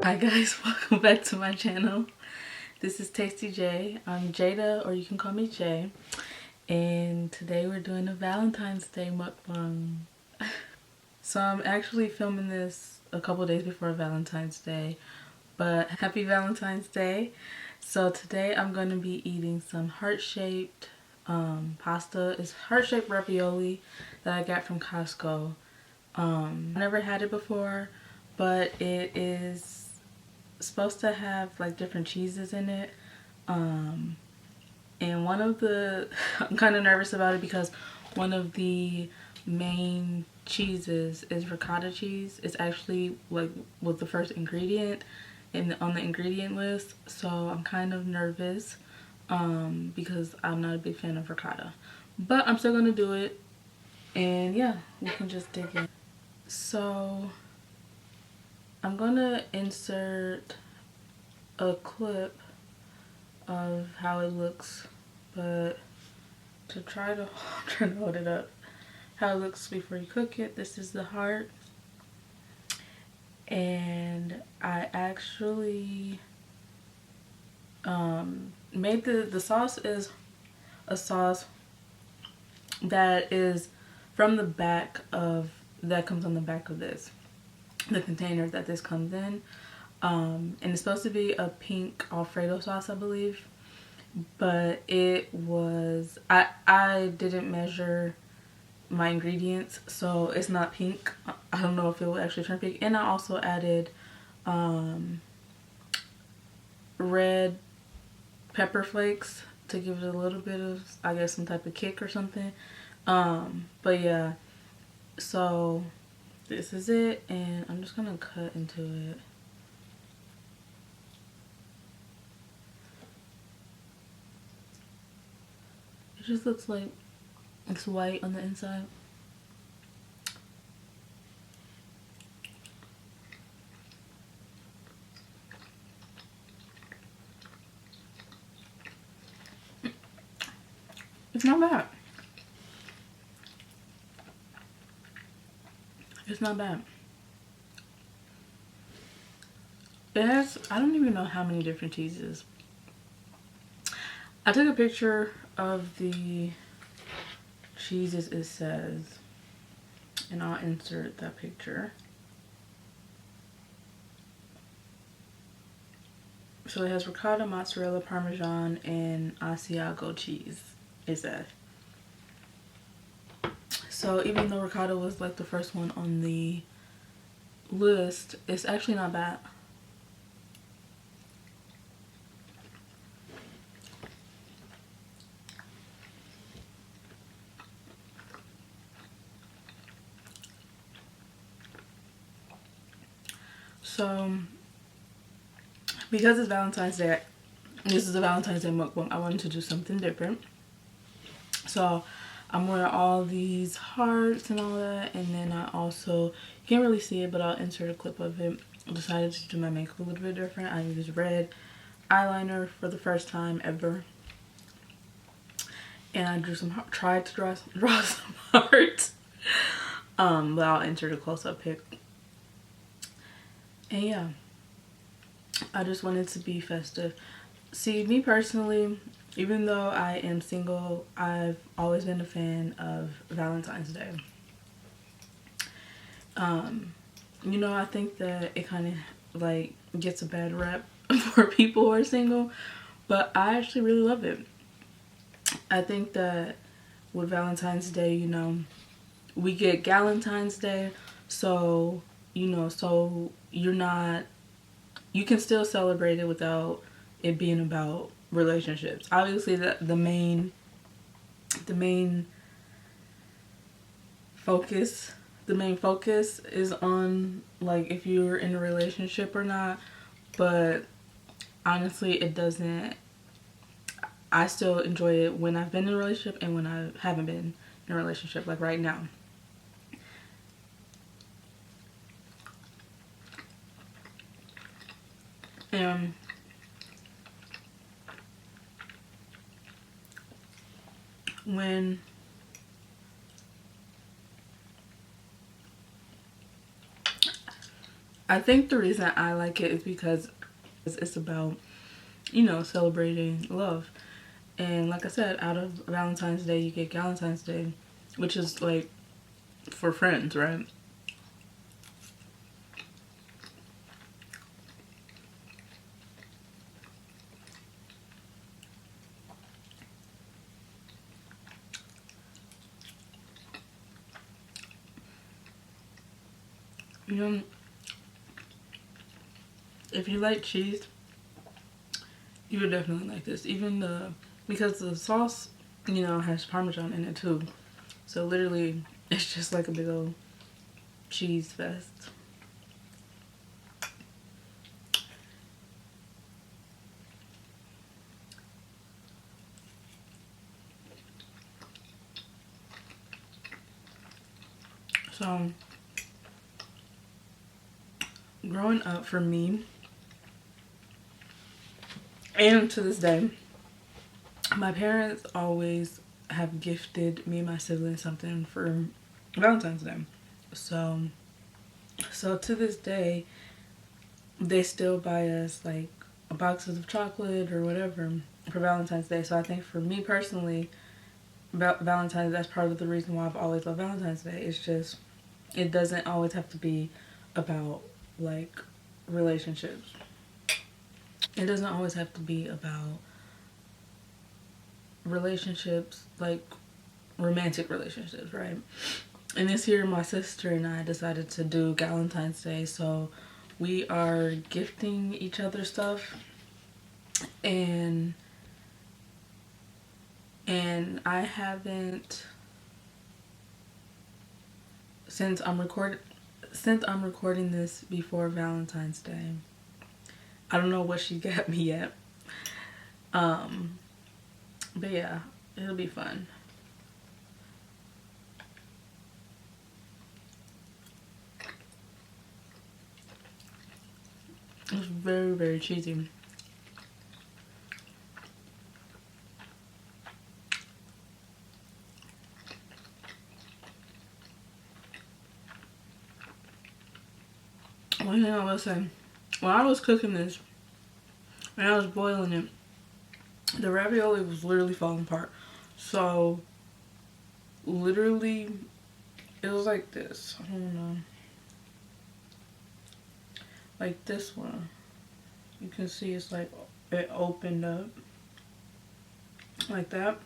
Hi guys, welcome back to my channel. This is Tasty J. I'm Jada, or you can call me Jay. And today we're doing a Valentine's Day mukbang. So I'm actually filming this a couple days before Valentine's Day. But happy Valentine's Day. So today I'm going to be eating some heart-shaped pasta. It's heart-shaped ravioli that I got from Costco. I never had it before, but it is supposed to have like different cheeses in it, and one of the I'm kind of nervous about it because one of the main cheeses is ricotta cheese. It's actually like was the first ingredient on the ingredient list, so I'm kind of nervous because I'm not a big fan of ricotta, but I'm still gonna do it. And yeah, we can just dig in. So I'm gonna insert a clip of how it looks, but to try to I'm trying to hold it up, how it looks before you cook it. This is the heart, and I actually made the sauce is a sauce that is from the back of that comes on the back of this, the container that this comes in, and it's supposed to be a pink Alfredo sauce, I believe, but it was I didn't measure my ingredients, so it's not pink. I don't know if it will actually turn pink. And I also added red pepper flakes to give it a little bit of, I guess, some type of kick or something. But yeah, so this is it, and I'm just gonna cut into it. It just looks like it's white on the inside. It's not bad. It's not bad. It has, I don't even know how many different cheeses. I took a picture of the cheeses it says, and I'll insert that picture. So it has ricotta, mozzarella, parmesan, and Asiago cheese, it says. So even though ricotta was like the first one on the list, it's actually not bad. So because it's Valentine's Day, this is a Valentine's Day mukbang, I wanted to do something different. So I'm wearing all these hearts and all that, and then I also, you can't really see it, but I'll insert a clip of it. I decided to do my makeup a little bit different. I used red eyeliner for the first time ever, and I drew some, tried to draw some hearts, but I'll insert a close-up pic. And yeah, I just wanted to be festive. See, me personally, even though I am single, I've always been a fan of Valentine's Day. You know, I think that it kind of like gets a bad rep for people who are single, but I actually really love it. I think that with Valentine's Day, you know, we get Galentine's Day, so, you know, so you're not, you can still celebrate it without it being about relationships. Obviously the main focus is on like if you're in a relationship or not, but honestly it doesn't, I still enjoy it when I've been in a relationship and when I haven't been in a relationship, like right now. When I think the reason I like it is because it's about, you know, celebrating love. And like I said, out of Valentine's Day, you get Galentine's Day, which is like for friends, right? You know, if you like cheese, you would definitely like this. Even because the sauce, you know, has Parmesan in it too. So literally, it's just like a big old cheese fest. So, growing up for me, and to this day, my parents always have gifted me and my siblings something for Valentine's Day. So, so to this day, they still buy us like boxes of chocolate or whatever for Valentine's Day. So I think for me personally, Valentine's, that's part of the reason why I've always loved Valentine's Day. It's just, it doesn't always have to be about like relationships. It doesn't always have to be about relationships, like romantic relationships, right? And this year, my sister and I decided to do Galentine's Day, so we are gifting each other stuff, and I haven't, since I'm recording this before Valentine's Day. I don't know what she got me yet. But yeah, it'll be fun. It's very, very cheesy. One thing I will say, when I was cooking this, when I was boiling it, the ravioli was literally falling apart. So, literally, it was like this. I don't know. Like this one. You can see it's like it opened up. Like that.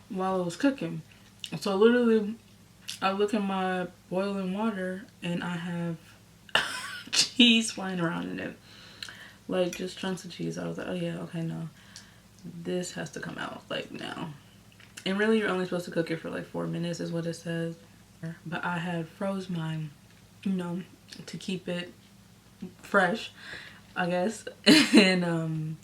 While it was cooking. So, literally, I look at my boiling water and I have cheese flying around in it. Like just chunks of cheese. I was like, oh yeah, okay, no. This has to come out like now. And really you're only supposed to cook it for like 4 minutes is what it says. But I had froze mine, you know, to keep it fresh, I guess. And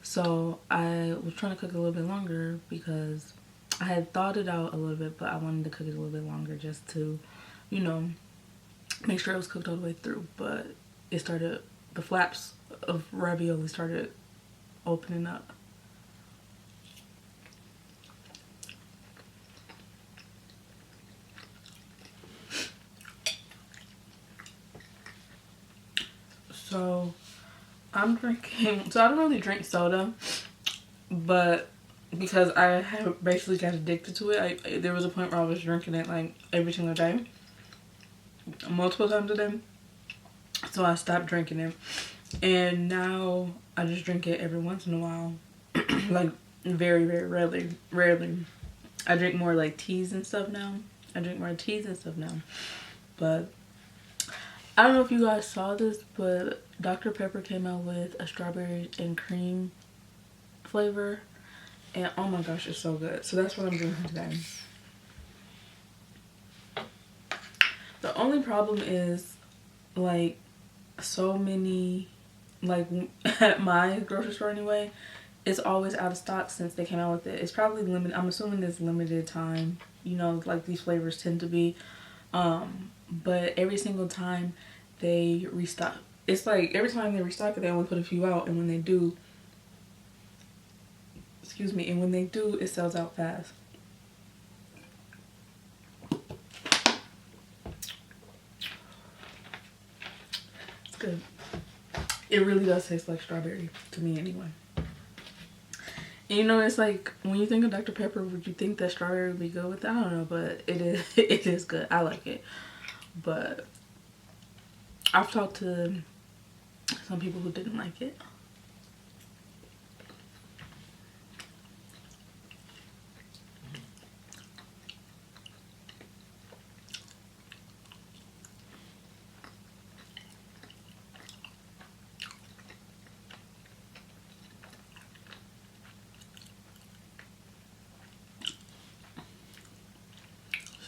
so I was trying to cook it a little bit longer because I had thawed it out a little bit, but I wanted to cook it a little bit longer just to, you know, make sure it was cooked all the way through. But it started, the flaps of ravioli started opening up. So I'm drinking, so I don't really drink soda, but because I have basically got addicted to it, there was a point where I was drinking it like every single day, multiple times a day. So I stopped drinking it, and now I just drink it every once in a while, like very, very rarely. Rarely. I drink more like teas and stuff now. But I don't know if you guys saw this, but Dr. Pepper came out with a strawberry and cream flavor, and oh my gosh, it's so good. So that's what I'm drinking today. The only problem is like so many, like at my grocery store anyway, it's always out of stock since they came out with it. It's probably limited. I'm assuming it's limited time. You know, like these flavors tend to be. But every single time they restock, it's like every time they restock it, they only put a few out, and when they do, excuse me, and when they do, it sells out fast. good. It really does taste like strawberry to me anyway. And you know, it's like when you think of Dr. Pepper, would you think that strawberry would be good with it? I don't know, but it is. It is good. I like it. But I've talked to some people who didn't like it.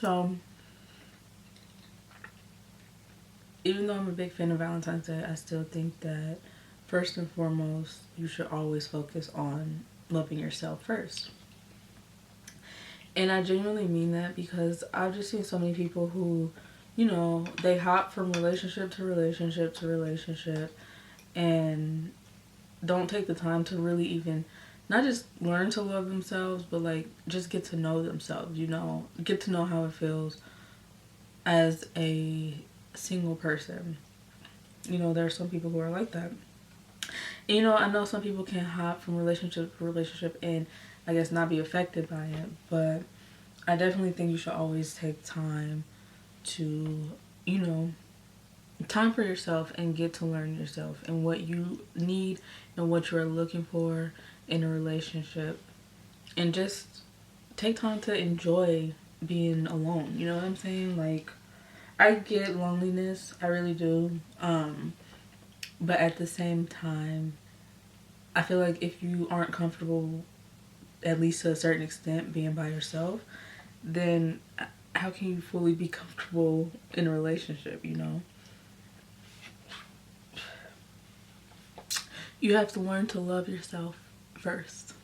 So, even though I'm a big fan of Valentine's Day, I still think that first and foremost, you should always focus on loving yourself first. And I genuinely mean that because I've just seen so many people who, you know, they hop from relationship to relationship to relationship and don't take the time to really even not just learn to love themselves, but like just get to know themselves, you know, get to know how it feels as a single person. You know, there are some people who are like that. And, you know, I know some people can hop from relationship to relationship and I guess not be affected by it, but I definitely think you should always take time to, you know, time for yourself and get to learn yourself and what you need and what you are looking for in a relationship, and just take time to enjoy being alone. You know what I'm saying? Like, I get loneliness, I really do, but at the same time I feel like if you aren't comfortable, at least to a certain extent, being by yourself, then how can you fully be comfortable in a relationship, you know? You have to learn to love yourself first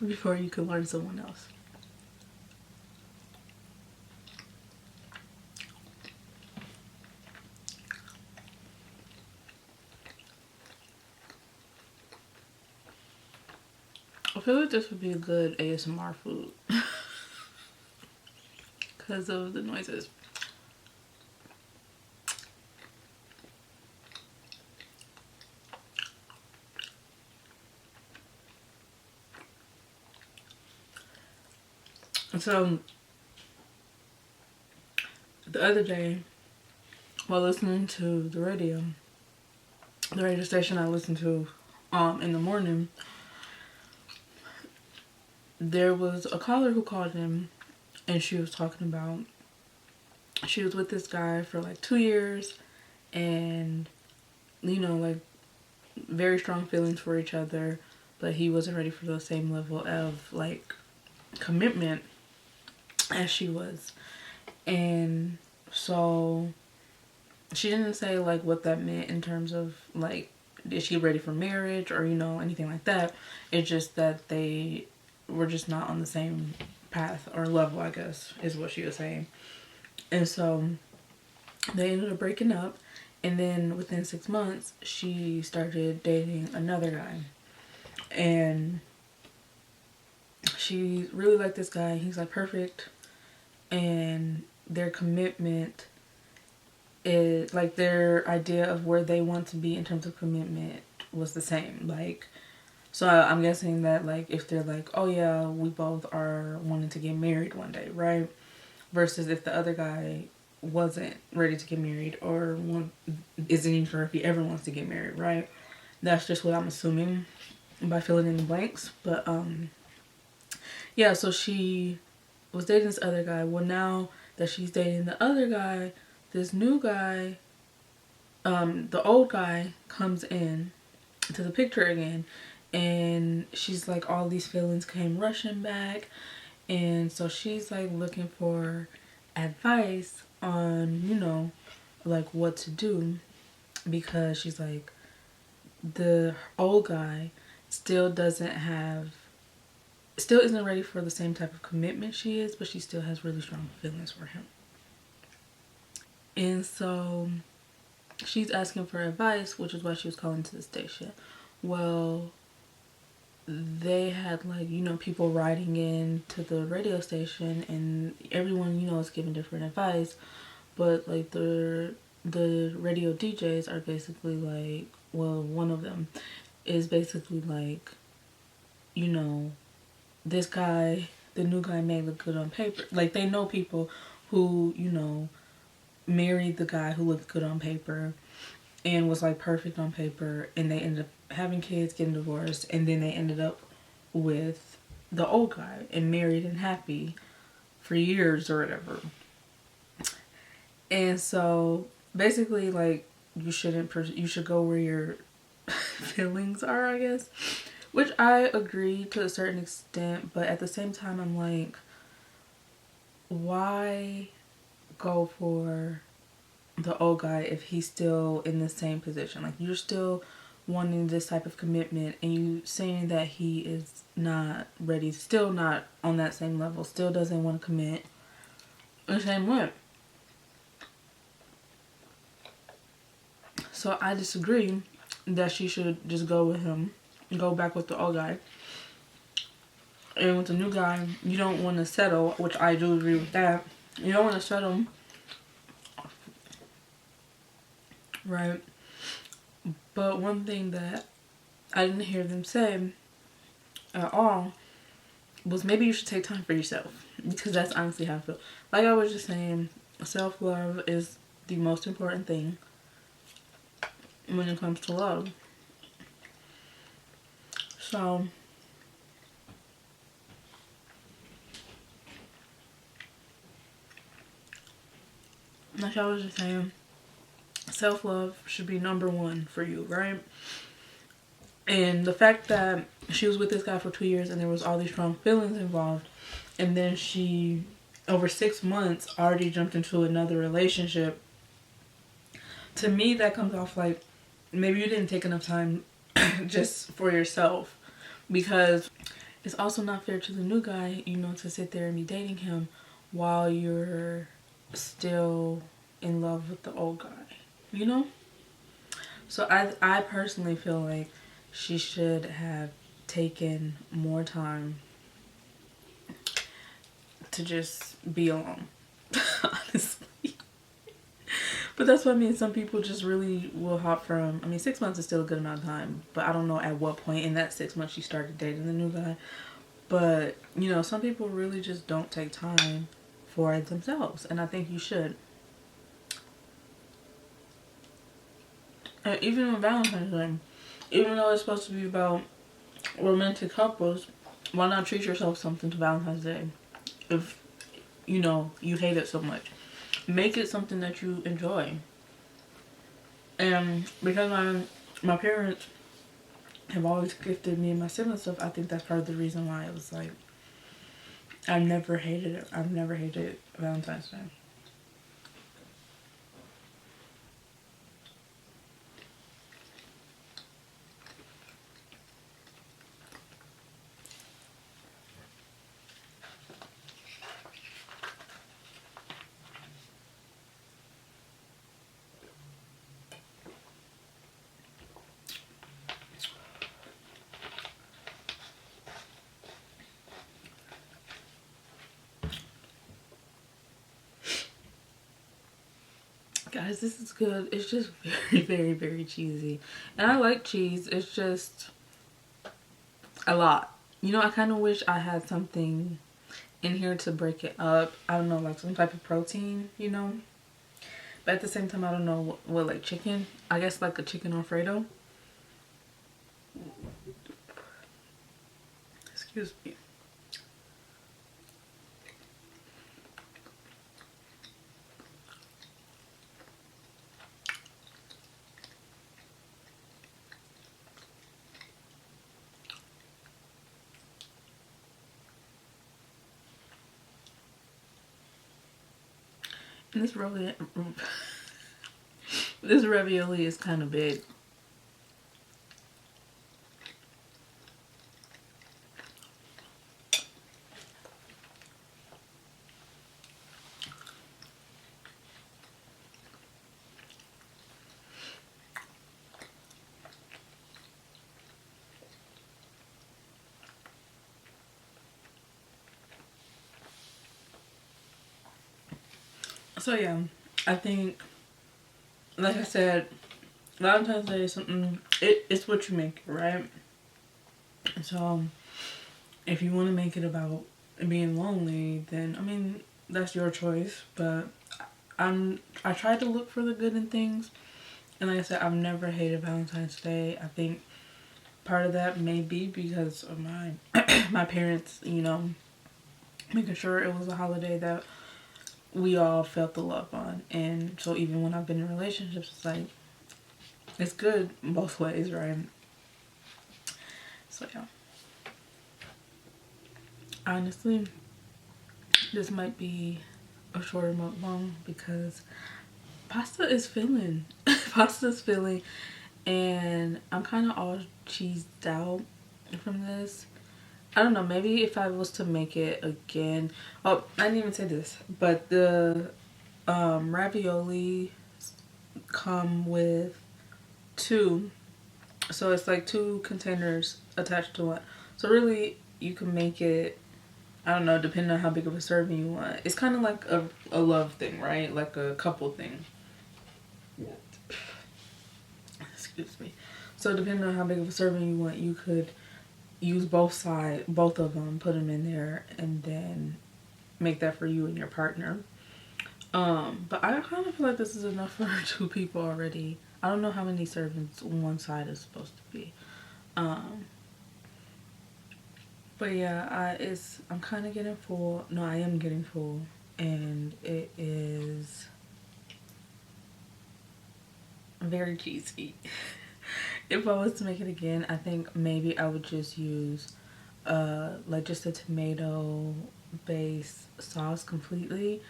before you can learn someone else. I feel like this would be a good ASMR food because of the noises. So the other day, while listening to the radio station I listen to in the morning, there was a caller who called in and she was talking about she was with this guy for like 2 years and, you know, like very strong feelings for each other, but he wasn't ready for the same level of like commitment as she was. And so she didn't say like what that meant in terms of like, is she ready for marriage or, you know, anything like that. It's just that they were just not on the same path or level, I guess is what she was saying. And so they ended up breaking up, and then within 6 months she started dating another guy, and she really liked this guy. He's like perfect, and their commitment is like their idea of where they want to be in terms of commitment was the same. Like, so I'm guessing that like if they're like, oh yeah, we both are wanting to get married one day, right? Versus if the other guy wasn't ready to get married or isn't even sure if he ever wants to get married, right? That's just what I'm assuming by filling in the blanks. But yeah, so she was dating this other guy. Well, now that she's dating the other guy, this new guy, the old guy comes in to the picture again, and she's like, all these feelings came rushing back, and so she's like looking for advice on, you know, like what to do, because she's like, the old guy still isn't ready for the same type of commitment she is, but she still has really strong feelings for him. And so she's asking for advice, which is why she was calling to the station. Well, they had like, you know, people writing in to the radio station, and everyone, you know, is giving different advice, but like the the radio DJs are basically like, well, one of them is basically like, you know, this guy, the new guy may look good on paper. Like, they know people who, you know, married the guy who looked good on paper and was like perfect on paper, and they ended up having kids, getting divorced, and then they ended up with the old guy and married and happy for years or whatever. And so basically, like, you should go where your feelings are, I guess, which I agree to a certain extent, but at the same time I'm like, why go for the old guy if he's still in the same position? Like, you're still wanting this type of commitment, and you saying that he is not ready, still not on that same level, still doesn't want to commit the same way. So I disagree that she should just go with him, go back with the old guy. And with the new guy, you don't want to settle, which I do agree with that. You don't want to settle, right? But one thing that I didn't hear them say at all was maybe you should take time for yourself. Because that's honestly how I feel. Like I was just saying, self-love is the most important thing when it comes to love. So, like I was just saying, self-love should be number one for you, right? And the fact that she was with this guy for 2 years and there was all these strong feelings involved, and then she, over 6 months, already jumped into another relationship, to me that comes off like maybe you didn't take enough time just for yourself. Because it's also not fair to the new guy, you know, to sit there and be dating him while you're still in love with the old guy, you know? So I personally feel like she should have taken more time to just be alone, honestly. But that's what I mean. Some people just really will hop from, I mean, 6 months is still a good amount of time, but I don't know at what point in that 6 months she started dating the new guy. But, you know, some people really just don't take time for themselves, and I think you should. And even on Valentine's Day, even though it's supposed to be about romantic couples, why not treat yourself something to Valentine's Day if, you know, you hate it so much? Make it something that you enjoy. And because my parents have always gifted me and my siblings stuff, I think that's part of the reason why it was like, I've never hated it. I've never hated Valentine's Day. Guys, this is good. It's just very, very, very cheesy. And I like cheese. It's just a lot. You know, I kind of wish I had something in here to break it up. I don't know, like some type of protein, you know? But at the same time, I don't know what like chicken. I guess like a chicken Alfredo. Excuse me. And this ravioli is kind of big. So yeah, I think like I said, Valentine's Day is something, it's what you make it, right? So if you want to make it about being lonely, then I mean that's your choice. But I try to look for the good in things, and like I said, I've never hated Valentine's Day. I think part of that may be because of my my parents, you know, making sure it was a holiday that we all felt the love on. And so even when I've been in relationships, it's like it's good both ways, right? So yeah. Honestly, this might be a shorter mukbang because pasta is filling. Pasta is filling, and I'm kind of all cheesed out from this. I don't know, maybe if I was to make it again. Oh, I didn't even say this, but the ravioli come with two. So it's like two containers attached to one. So really, you can make it, I don't know, depending on how big of a serving you want. It's kind of like a love thing, right? Like a couple thing. Excuse me. So depending on how big of a serving you want, you could use both of them, put them in there, and then make that for you and your partner. But I kind of feel like this is enough for 2 people already. I don't know how many servings one side is supposed to be. Um, but yeah, I'm kind of getting full. No, I am getting full, and it is very cheesy. If I was to make it again, I think maybe I would just use like just a tomato based sauce completely.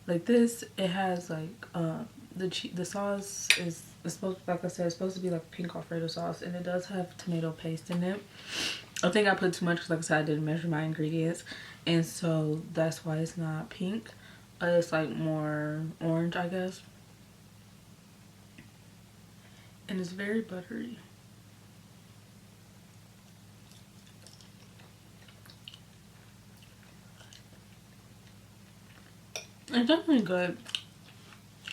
Like this, it has like the sauce is supposed, like I said, it's supposed to be like pink Alfredo sauce, and it does have tomato paste in it. I think I put too much because, like I said, I didn't measure my ingredients, and so that's why it's not pink. It's like more orange, I guess, and it's very buttery. It's definitely good.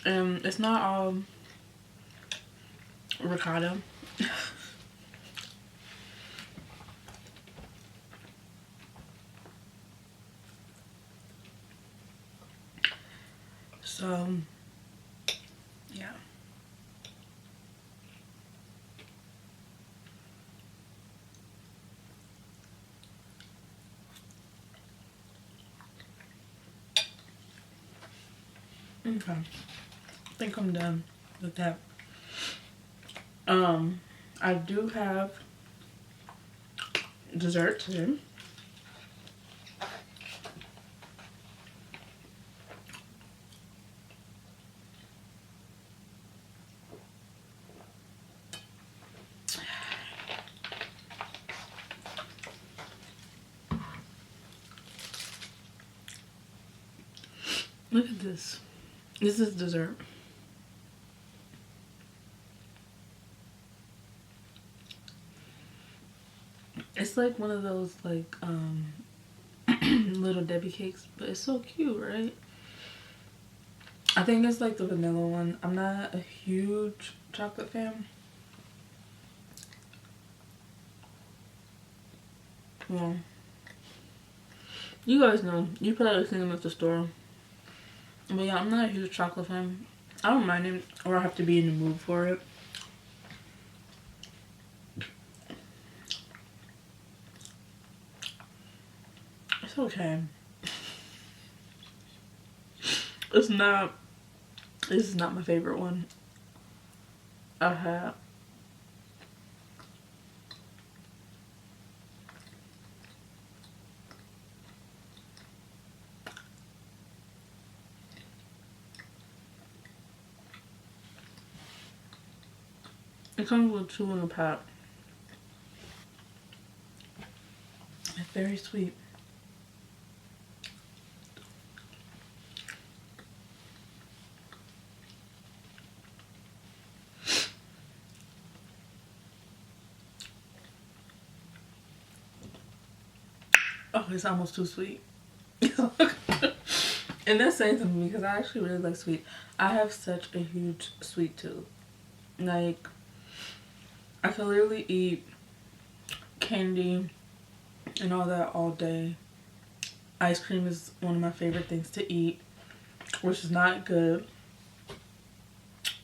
It's not all ricotta. So yeah. Okay. I think I'm done with that. I do have dessert too. Look at this. This is dessert. It's like one of those like little Debbie cakes, but it's so cute, right? I think it's like the vanilla one. I'm not a huge chocolate fan. Well, you guys know. You probably seen them at the store. But yeah, I'm not a huge chocolate fan. I don't mind it, or I have to be in the mood for it. It's okay. It's not. This is not my favorite one. I have. It comes with 2 in a pack. It's very sweet. Oh, it's almost too sweet. And that's saying something because I actually really like sweet. I have such a huge sweet tooth. Like, I can literally eat candy and all that all day. Ice cream is one of my favorite things to eat, which is not good.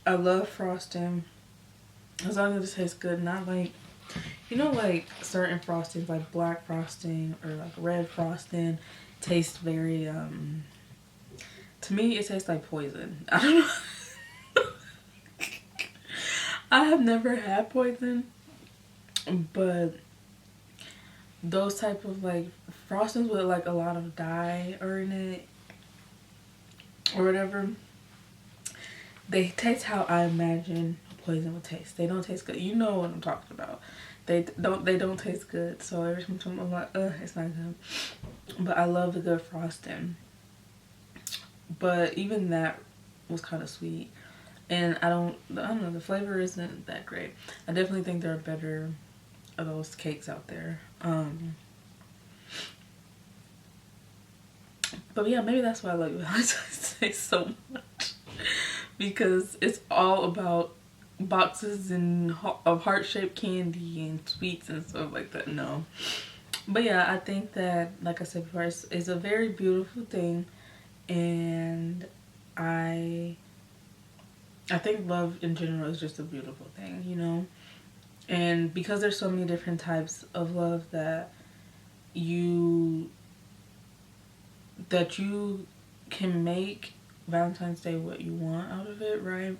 I love frosting as long as it tastes good. Not like, you know, like certain frostings, like black frosting or like red frosting, taste very to me it tastes like poison. I don't know. I have never had poison, but those type of like frostings with like a lot of dye or in it or whatever, they taste how I imagine poison would taste. They don't taste good. You know what I'm talking about. They don't taste good. So every time I'm like, ugh, it's not good. But I love the good frosting. But even that was kind of sweet. And I don't know, the flavor isn't that great. I definitely think there are better of those cakes out there. But yeah, maybe that's why I like Valentine's Day so much. Because it's all about boxes and of heart-shaped candy and sweets and stuff like that. No. But yeah, I think that, like I said before, it's a very beautiful thing. And I think love in general is just a beautiful thing, you know? And because there's so many different types of love that you can make Valentine's Day what you want out of it, right?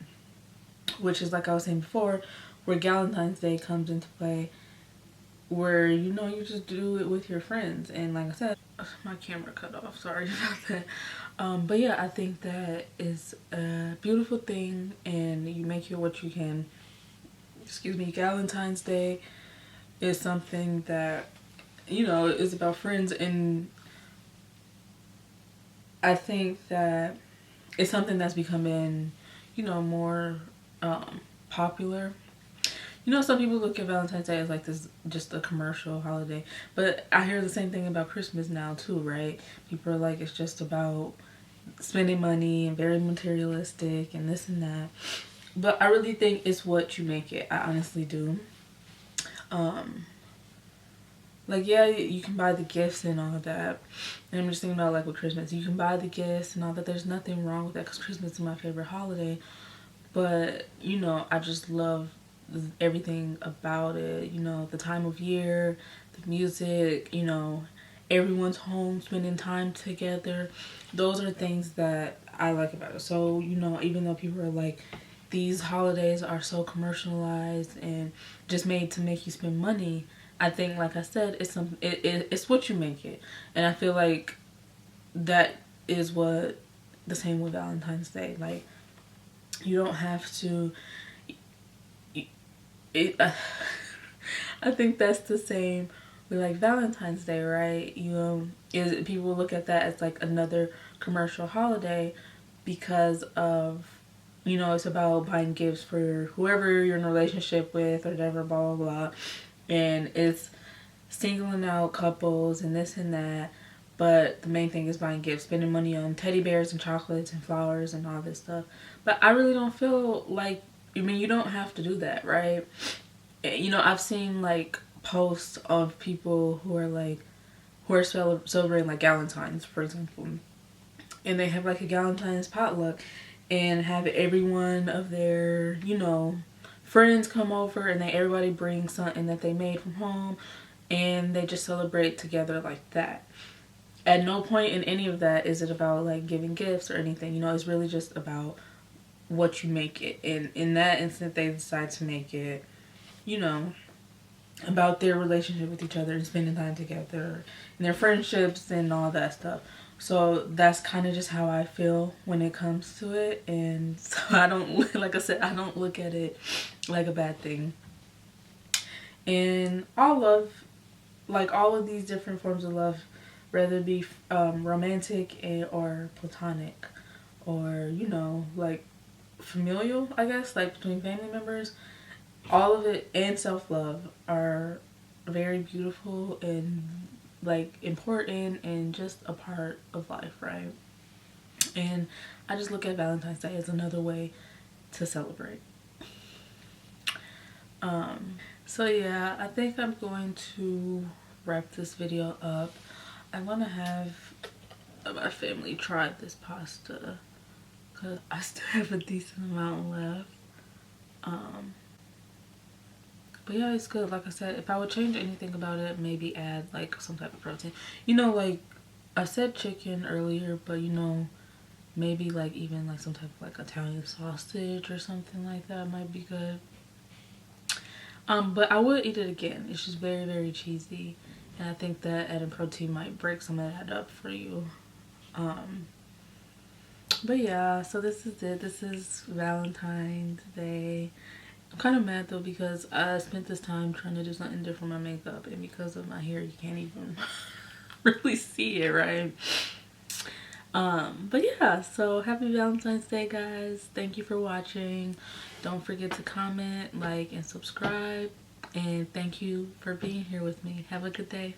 Which is, like I was saying before, where Valentine's Day comes into play, where, you know, you just do it with your friends. And like I said, my camera cut off, sorry about that. But yeah, I think that is a beautiful thing, and you make it what you can. Excuse me. Valentine's Day is something that, you know, is about friends, and I think that it's something that's becoming, you know, more popular. You know, some people look at Valentine's Day as like this, just a commercial holiday. But I hear the same thing about Christmas now too, right? People are like, it's just about spending money and very materialistic and this and that. But I really think it's what you make it. I honestly do. Like, yeah, you can buy the gifts and all of that. And I'm just thinking about, like, with Christmas. You can buy the gifts and all that. There's nothing wrong with that because Christmas is my favorite holiday. But, you know, I just love everything about it. You know, the time of year, the music, you know, everyone's home spending time together. Those are things that I like about it. So, you know, even though people are like, these holidays are so commercialized and just made to make you spend money, I think, like I said, it's what you make it. And I feel like that is what the same with Valentine's Day. Like, you don't have to I think that's the same with like Valentine's Day, right? People look at that as like another commercial holiday because of, you know, it's about buying gifts for whoever you're in a relationship with or whatever, blah blah blah. And it's singling out couples and this and that, but the main thing is buying gifts, spending money on teddy bears and chocolates and flowers and all this stuff. But I really don't feel like, I mean, you don't have to do that, right? You know, I've seen like posts of people who are celebrating like Valentine's, for example, and they have like a Valentine's potluck and have every one of their, you know, friends come over, and everybody brings something that they made from home, and they just celebrate together like that. At no point in any of that is it about like giving gifts or anything. You know, it's really just about what you make it. And in that instant, they decide to make it, you know, about their relationship with each other and spending time together and their friendships and all that stuff. So that's kind of just how I feel when it comes to it. And so I don't, like I said, I don't look at it like a bad thing. And all love, like all of these different forms of love, whether it be romantic or platonic, or, you know, like familial, I guess, like between family members, all of it, and self-love are very beautiful and like important and just a part of life, right? And I just look at Valentine's Day as another way to celebrate. So yeah, I think I'm going to wrap this video up. I want to have my family try this pasta because I still have a decent amount left. But yeah, it's good. Like I said, if I would change anything about it, maybe add like some type of protein. You know, like I said chicken earlier, but you know, maybe like even like some type of like Italian sausage or something like that might be good. But I would eat it again. It's just very, very cheesy. And I think that adding protein might break some of that up for you. But yeah, so this is it. This is Valentine's Day. I'm kind of mad though because I spent this time trying to do something different with my makeup. And because of my hair, you can't even really see it, right? But yeah, so happy Valentine's Day, guys. Thank you for watching. Don't forget to comment, like, and subscribe. And thank you for being here with me. Have a good day.